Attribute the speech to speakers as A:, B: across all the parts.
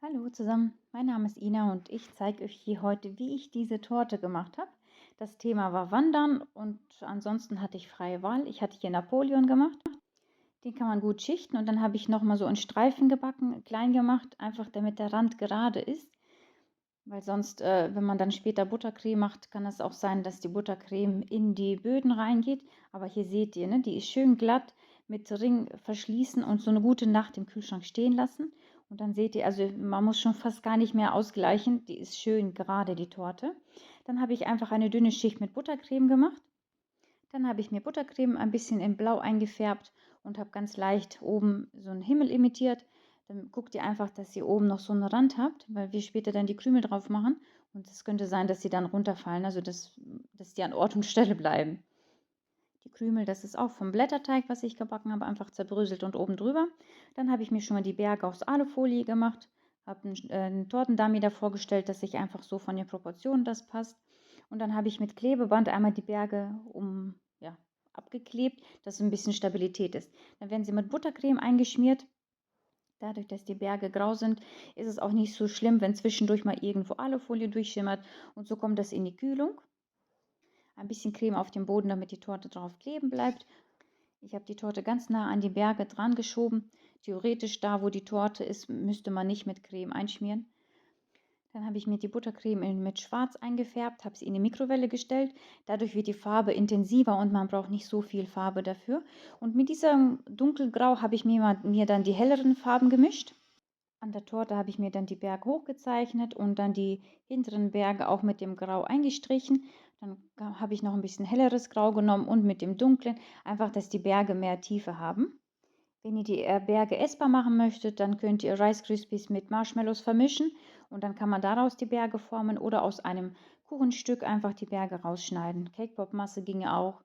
A: Hallo zusammen, mein Name ist Ina und ich zeige euch hier heute, wie ich diese Torte gemacht habe. Das Thema war Wandern und ansonsten hatte ich freie Wahl. Ich hatte hier Napoleon gemacht. Den kann man gut schichten und dann habe ich nochmal so in Streifen gebacken, klein gemacht, einfach damit der Rand gerade ist. Weil sonst, wenn man dann später Buttercreme macht, kann es auch sein, dass die Buttercreme in die Böden reingeht. Aber hier seht ihr, ne, die ist schön glatt mit Ring verschließen und so eine gute Nacht im Kühlschrank stehen lassen. Und dann seht ihr, also man muss schon fast gar nicht mehr ausgleichen. Die ist schön gerade, die Torte. Dann habe ich einfach eine dünne Schicht mit Buttercreme gemacht. Dann habe ich mir Buttercreme ein bisschen in Blau eingefärbt und habe ganz leicht oben so einen Himmel imitiert. Dann guckt ihr einfach, dass ihr oben noch so einen Rand habt, weil wir später dann die Krümel drauf machen. Und es könnte sein, dass sie dann runterfallen, also dass die an Ort und Stelle bleiben. Die Krümel, das ist auch vom Blätterteig, was ich gebacken habe, einfach zerbröselt und oben drüber. Dann habe ich mir schon mal die Berge aus Alufolie gemacht, habe einen Tortendummy davor gestellt, dass sich einfach so von den Proportionen das passt. Und dann habe ich mit Klebeband einmal die Berge ja, abgeklebt, dass ein bisschen Stabilität ist. Dann werden sie mit Buttercreme eingeschmiert. Dadurch, dass die Berge grau sind, ist es auch nicht so schlimm, wenn zwischendurch mal irgendwo Alufolie durchschimmert. Und so kommt das in die Kühlung. Ein bisschen Creme auf dem Boden, damit die Torte drauf kleben bleibt. Ich habe die Torte ganz nah an die Berge dran geschoben. Theoretisch da, wo die Torte ist, müsste man nicht mit Creme einschmieren. Dann habe ich mir die Buttercreme mit Schwarz eingefärbt, habe sie in die Mikrowelle gestellt. Dadurch wird die Farbe intensiver und man braucht nicht so viel Farbe dafür. Und mit diesem dunkelgrau habe ich mir dann die helleren Farben gemischt. An der Torte habe ich mir dann die Berge hochgezeichnet und dann die hinteren Berge auch mit dem Grau eingestrichen. Dann habe ich noch ein bisschen helleres Grau genommen und mit dem dunklen, einfach, dass die Berge mehr Tiefe haben. Wenn ihr die Berge essbar machen möchtet, dann könnt ihr Rice Krispies mit Marshmallows vermischen und dann kann man daraus die Berge formen oder aus einem Kuchenstück einfach die Berge rausschneiden. Cake Pop Masse ginge auch.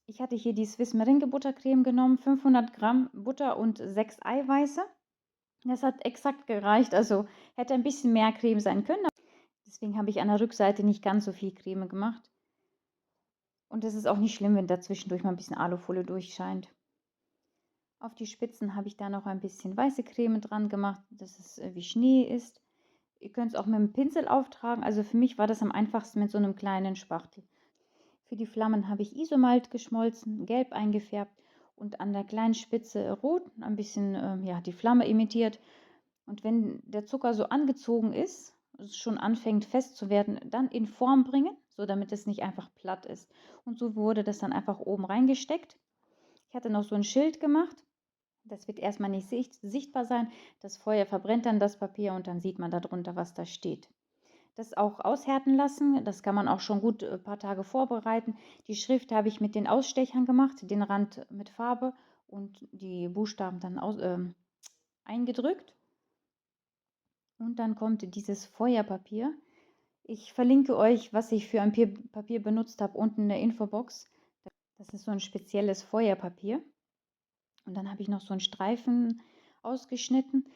A: Ich hatte hier die Swiss Merengue Buttercreme genommen, 500 Gramm Butter und 6 Eiweiße. Das hat exakt gereicht, also hätte ein bisschen mehr Creme sein können. Deswegen habe ich an der Rückseite nicht ganz so viel Creme gemacht. Und es ist auch nicht schlimm, wenn dazwischendurch mal ein bisschen Alufolie durchscheint. Auf die Spitzen habe ich da noch ein bisschen weiße Creme dran gemacht, dass es wie Schnee ist. Ihr könnt es auch mit dem Pinsel auftragen. Also für mich war das am einfachsten mit so einem kleinen Spachtel. Für die Flammen habe ich Isomalt geschmolzen, gelb eingefärbt und an der kleinen Spitze rot, ein bisschen ja, die Flamme imitiert. Und wenn der Zucker so angezogen ist, schon anfängt fest zu werden, dann in Form bringen, so damit es nicht einfach platt ist. Und so wurde das dann einfach oben reingesteckt. Ich hatte noch so ein Schild gemacht. Das wird erstmal nicht sichtbar sein. Das Feuer verbrennt dann das Papier und dann sieht man darunter, was da steht. Das auch aushärten lassen. Das kann man auch schon gut ein paar Tage vorbereiten. Die Schrift habe ich mit den Ausstechern gemacht, den Rand mit Farbe und die Buchstaben dann eingedrückt. Und dann kommt dieses Feuerpapier. Ich verlinke euch, was ich für ein Papier benutzt habe, unten in der Infobox. Das ist so ein spezielles Feuerpapier. Und dann habe ich noch so einen Streifen ausgeschnitten.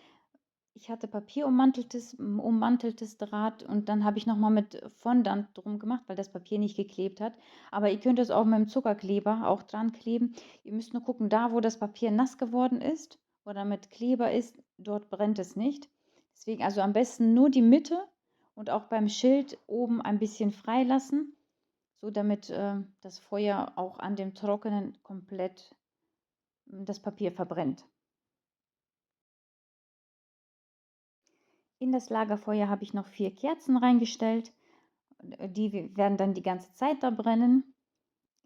A: Ich hatte ummanteltes Draht und dann habe ich nochmal mit Fondant drum gemacht, weil das Papier nicht geklebt hat. Aber ihr könnt es auch mit dem Zuckerkleber auch dran kleben. Ihr müsst nur gucken, da wo das Papier nass geworden ist oder mit Kleber ist, dort brennt es nicht. Deswegen also am besten nur die Mitte und auch beim Schild oben ein bisschen freilassen, so damit das Feuer auch an dem Trockenen komplett das Papier verbrennt. In das Lagerfeuer habe ich noch 4 Kerzen reingestellt. Die werden dann die ganze Zeit da brennen.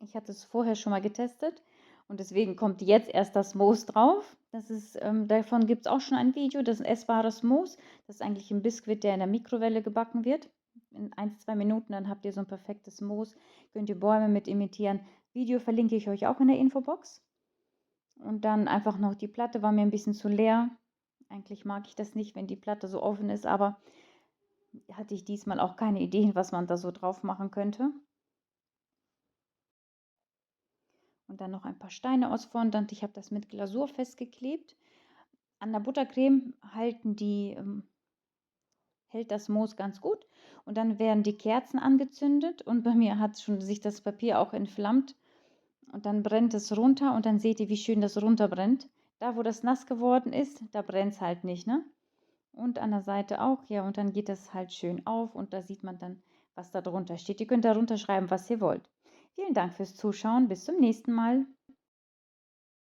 A: Ich hatte es vorher schon mal getestet und deswegen kommt jetzt erst das Moos drauf. Davon gibt es auch schon ein Video. Das ist ein essbares Moos. Das ist eigentlich ein Biskuit, der in der Mikrowelle gebacken wird. In 1, 2 Minuten, dann habt ihr so ein perfektes Moos. Könnt ihr Bäume mit imitieren. Video verlinke ich euch auch in der Infobox. Und dann einfach noch die Platte war mir ein bisschen zu leer. Eigentlich mag ich das nicht, wenn die Platte so offen ist, aber hatte ich diesmal auch keine Ideen, was man da so drauf machen könnte. Und dann noch ein paar Steine aus Fondant. Ich habe das mit Glasur festgeklebt. An der Buttercreme hält das Moos ganz gut. Und dann werden die Kerzen angezündet und bei mir hat schon sich das Papier auch entflammt. Und dann brennt es runter und dann seht ihr, wie schön das runterbrennt. Da, wo das nass geworden ist, da brennt es halt nicht, ne? und an der Seite auch, ja, und dann geht das halt schön auf und da sieht man dann, was da drunter steht. Ihr könnt darunter schreiben, was ihr wollt. Vielen Dank fürs Zuschauen. Bis zum nächsten Mal.